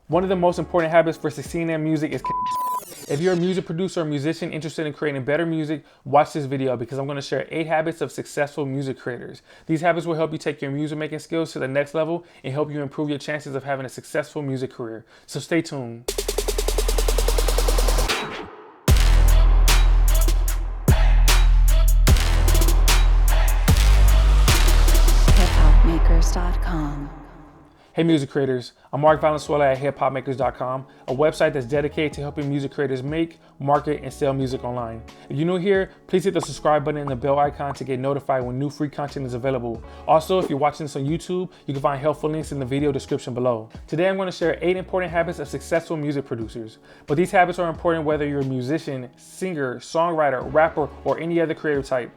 One of the most important habits for succeeding in music is if you're a music producer or musician interested in creating better music, watch this video because I'm going to share 8 habits of successful music creators. These habits will help you take your music making skills to the next level and help you improve your chances of having a successful music career. So stay tuned. hiphopmakers.com. Hey music creators, I'm Valenzuela at hiphopmakers.com, a website that's dedicated to helping music creators make, market, and sell music online. If you're new here, please hit the subscribe button and the bell icon to get notified when new free content is available. Also, if you're watching this on YouTube, you can find helpful links in the video description below. Today I'm going to share 8 important habits of successful music producers. But these habits are important whether you're a musician, singer, songwriter, rapper, or any other creative type.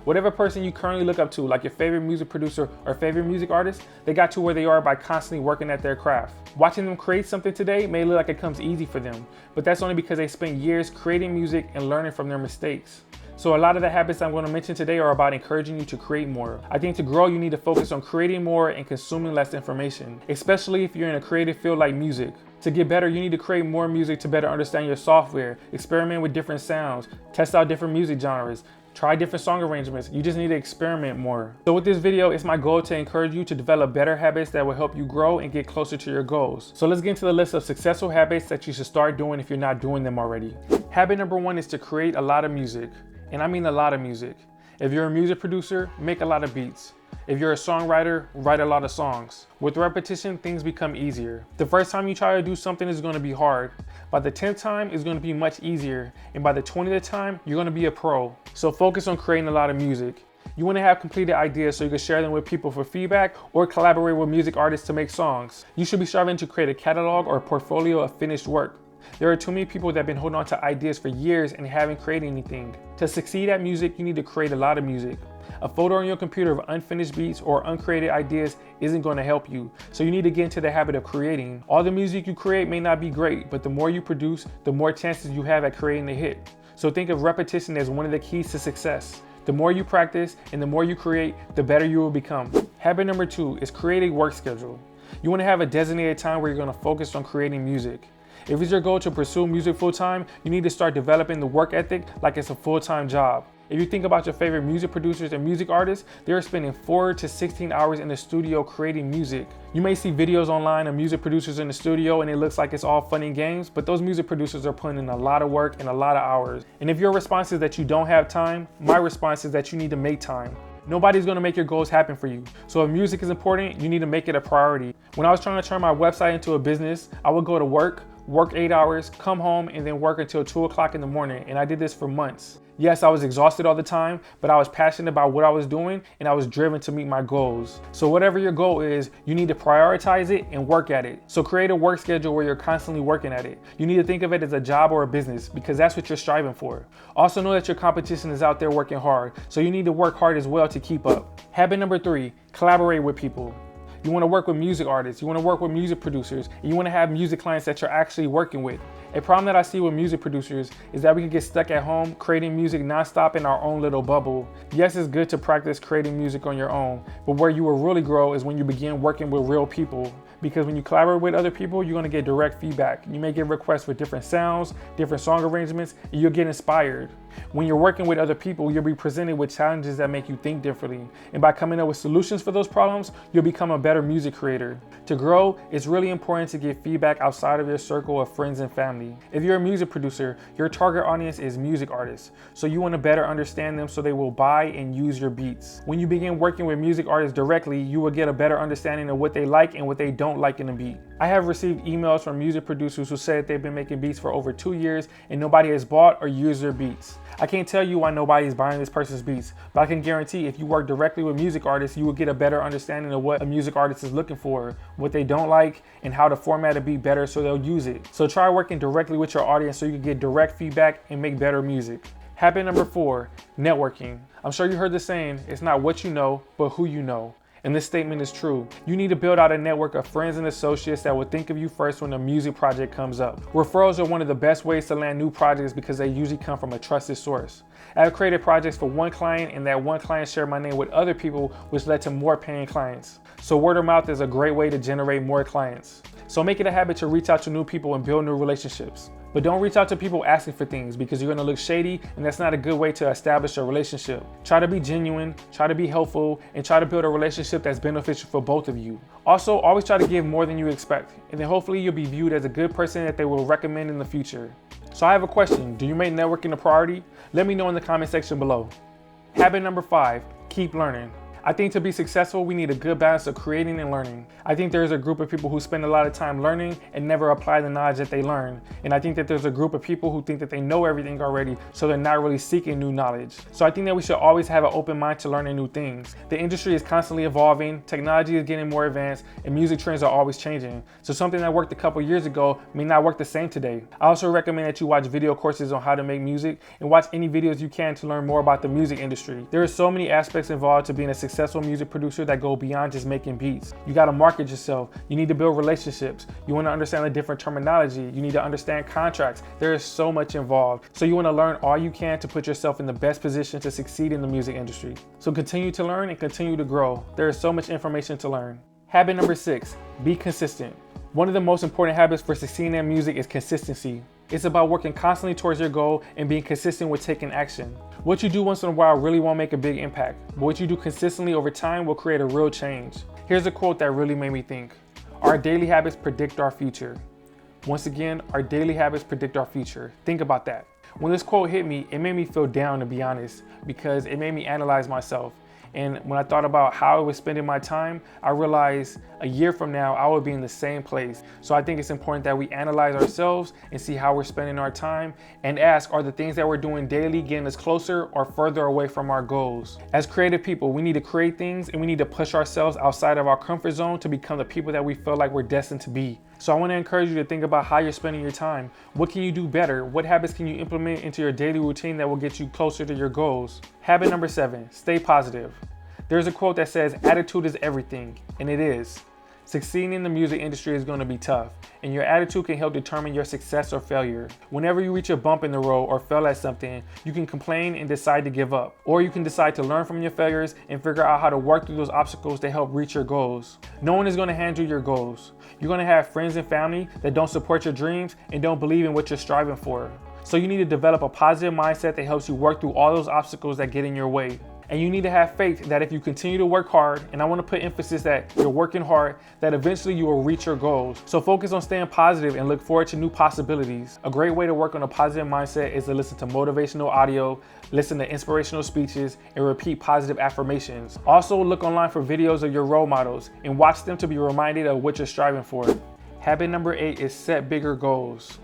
Whatever person you currently look up to, like your favorite music producer or favorite music artist, they got to where they are by constantly working at their craft. Watching them create something today may look like it comes easy for them, but that's only because they spent years creating music and learning from their mistakes. So a lot of the habits I'm going to mention today are about encouraging you to create more. I think to grow, you need to focus on creating more and consuming less information, especially if you're in a creative field like music. To get better, you need to create more music to better understand your software, experiment with different sounds, test out different music genres, try different song arrangements. You just need to experiment more. So with this video, it's my goal to encourage you to develop better habits that will help you grow and get closer to your goals. So let's get into the list of successful habits that you should start doing if you're not doing them already. Habit number 1 is to create a lot of music. And I mean a lot of music. If you're a music producer, make a lot of beats. If you're a songwriter, write a lot of songs. With repetition, things become easier. The first time you try to do something is going to be hard. By the 10th time, it's going to be much easier. And by the 20th time, you're going to be a pro. So focus on creating a lot of music. You want to have completed ideas so you can share them with people for feedback or collaborate with music artists to make songs. You should be striving to create a catalog or a portfolio of finished work. There are too many people that have been holding on to ideas for years and haven't created anything. To succeed at music, you need to create a lot of music. A folder on your computer of unfinished beats or uncreated ideas isn't going to help you, so you need to get into the habit of creating. All the music you create may not be great, but the more you produce, the more chances you have at creating a hit. So think of repetition as one of the keys to success. The more you practice and the more you create, the better you will become. Habit number 2 is create a work schedule. You want to have a designated time where you're going to focus on creating music. If it's your goal to pursue music full-time, you need to start developing the work ethic like it's a full-time job. If you think about your favorite music producers and music artists, they're spending 4 to 16 hours in the studio creating music. You may see videos online of music producers in the studio and it looks like it's all fun and games, but those music producers are putting in a lot of work and a lot of hours. And if your response is that you don't have time, my response is that you need to make time. Nobody's going to make your goals happen for you. So if music is important, you need to make it a priority. When I was trying to turn my website into a business, I would go to work 8 hours, come home, and then work until 2 o'clock in the morning. And I did this for months. Yes, I was exhausted all the time, but I was passionate about what I was doing and I was driven to meet my goals. So whatever your goal is, you need to prioritize it and work at it. So create a work schedule where you're constantly working at it. You need to think of it as a job or a business because that's what you're striving for. Also know that your competition is out there working hard, so you need to work hard as well to keep up. Habit number 3, collaborate with people. You want to work with music artists, you want to work with music producers, and you want to have music clients that you're actually working with. A problem that I see with music producers is that we can get stuck at home creating music nonstop in our own little bubble. Yes, it's good to practice creating music on your own, but where you will really grow is when you begin working with real people. Because when you collaborate with other people, you're going to get direct feedback. You may get requests for different sounds, different song arrangements, and you'll get inspired. When you're working with other people, you'll be presented with challenges that make you think differently. And by coming up with solutions for those problems, you'll become a better music creator. To grow, it's really important to get feedback outside of your circle of friends and family. If you're a music producer, your target audience is music artists. So you want to better understand them so they will buy and use your beats. When you begin working with music artists directly, you will get a better understanding of what they like and what they don't like in a beat. I have received emails from music producers who said they've been making beats for over 2 years and nobody has bought or used their beats. I can't tell you why nobody's buying this person's beats, but I can guarantee if you work directly with music artists, you will get a better understanding of what a music artist is looking for, what they don't like, and how to format a beat better so they'll use it. So try working directly with your audience so you can get direct feedback and make better music. Habit number 4, networking. I'm sure you heard the saying, it's not what you know, but who you know. And this statement is true. You need to build out a network of friends and associates that will think of you first when a music project comes up. Referrals are one of the best ways to land new projects because they usually come from a trusted source. I have created projects for one client and that one client shared my name with other people, which led to more paying clients. So word of mouth is a great way to generate more clients. So make it a habit to reach out to new people and build new relationships. But don't reach out to people asking for things because you're gonna look shady, and that's not a good way to establish a relationship. Try to be genuine, try to be helpful, and try to build a relationship that's beneficial for both of you. Also, always try to give more than you expect, and then hopefully you'll be viewed as a good person that they will recommend in the future. So I have a question. Do you make networking a priority? Let me know in the comment section below. Habit number 5, keep learning. I think to be successful, we need a good balance of creating and learning. I think there's a group of people who spend a lot of time learning and never apply the knowledge that they learn. And I think that there's a group of people who think that they know everything already, so they're not really seeking new knowledge. So I think that we should always have an open mind to learning new things. The industry is constantly evolving, technology is getting more advanced, and music trends are always changing. So something that worked a couple years ago may not work the same today. I also recommend that you watch video courses on how to make music and watch any videos you can to learn more about the music industry. There are so many aspects involved to being a successful music producer that go beyond just making beats. You got to market yourself. You need to build relationships. You want to understand the different terminology. You need to understand contracts. There is so much involved. So you want to learn all you can to put yourself in the best position to succeed in the music industry. So continue to learn and continue to grow. There is so much information to learn. Habit number 6, be consistent. One of the most important habits for succeeding in music is consistency. It's about working constantly towards your goal and being consistent with taking action. What you do once in a while really won't make a big impact, but what you do consistently over time will create a real change. Here's a quote that really made me think. Our daily habits predict our future. Once again, our daily habits predict our future. Think about that. When this quote hit me, it made me feel down, to be honest, because it made me analyze myself. And when I thought about how I was spending my time, I realized a year from now, I would be in the same place. So I think it's important that we analyze ourselves and see how we're spending our time and ask, are the things that we're doing daily getting us closer or further away from our goals? As creative people, we need to create things and we need to push ourselves outside of our comfort zone to become the people that we feel like we're destined to be. So I want to encourage you to think about how you're spending your time. What can you do better? What habits can you implement into your daily routine that will get you closer to your goals? Habit number 7, stay positive. There's a quote that says, attitude is everything, and it is. Succeeding in the music industry is going to be tough, and your attitude can help determine your success or failure. Whenever you reach a bump in the road or fail at something, you can complain and decide to give up. Or you can decide to learn from your failures and figure out how to work through those obstacles to help reach your goals. No one is going to hand you your goals. You're going to have friends and family that don't support your dreams and don't believe in what you're striving for. So you need to develop a positive mindset that helps you work through all those obstacles that get in your way. And you need to have faith that if you continue to work hard, and I want to put emphasis that you're working hard, that eventually you will reach your goals. So focus on staying positive and look forward to new possibilities. A great way to work on a positive mindset is to listen to motivational audio, listen to inspirational speeches, and repeat positive affirmations. Also, look online for videos of your role models and watch them to be reminded of what you're striving for. Habit number 8 is set bigger goals.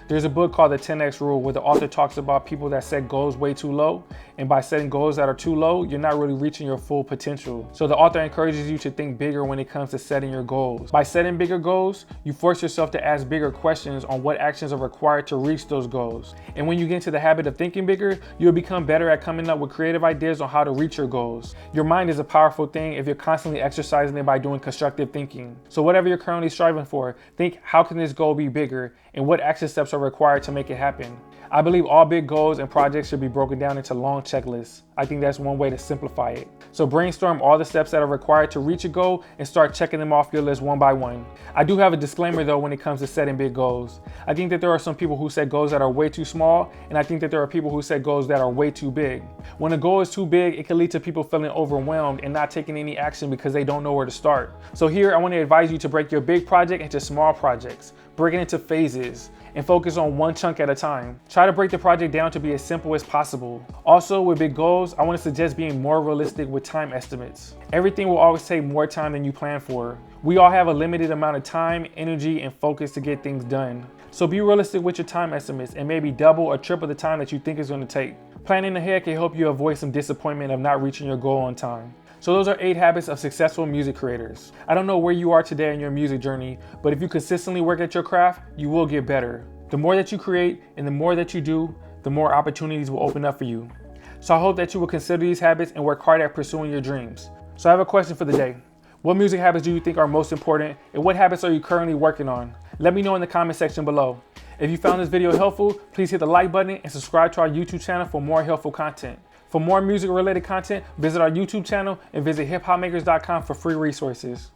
There's a book called The 10X Rule where the author talks about people that set goals way too low. And by setting goals that are too low, you're not really reaching your full potential. So the author encourages you to think bigger when it comes to setting your goals. By setting bigger goals, you force yourself to ask bigger questions on what actions are required to reach those goals. And when you get into the habit of thinking bigger, you'll become better at coming up with creative ideas on how to reach your goals. Your mind is a powerful thing if you're constantly exercising it by doing constructive thinking. So whatever you're currently striving for, think, how can this goal be bigger and what action steps are required to make it happen? I believe all big goals and projects should be broken down into long checklists. I think that's one way to simplify it. So brainstorm all the steps that are required to reach a goal and start checking them off your list one by one. I do have a disclaimer though when it comes to setting big goals. I think that there are some people who set goals that are way too small, and I think that there are people who set goals that are way too big. When a goal is too big, it can lead to people feeling overwhelmed and not taking any action because they don't know where to start. So here I want to advise you to break your big project into small projects. Break it into phases and focus on one chunk at a time. Try to break the project down to be as simple as possible. Also, with big goals, I want to suggest being more realistic with time estimates. Everything will always take more time than you plan for. We all have a limited amount of time, energy, and focus to get things done. So be realistic with your time estimates and maybe double or triple the time that you think it's going to take. Planning ahead can help you avoid some disappointment of not reaching your goal on time. So those are 8 habits of successful music creators. I don't know where you are today in your music journey, but if you consistently work at your craft, you will get better. The more that you create and the more that you do, the more opportunities will open up for you. So I hope that you will consider these habits and work hard at pursuing your dreams. So I have a question for the day. What music habits do you think are most important, and what habits are you currently working on? Let me know in the comment section below. If you found this video helpful, please hit the like button and subscribe to our YouTube channel for more helpful content. For more music related content, visit our YouTube channel and visit hiphopmakers.com for free resources.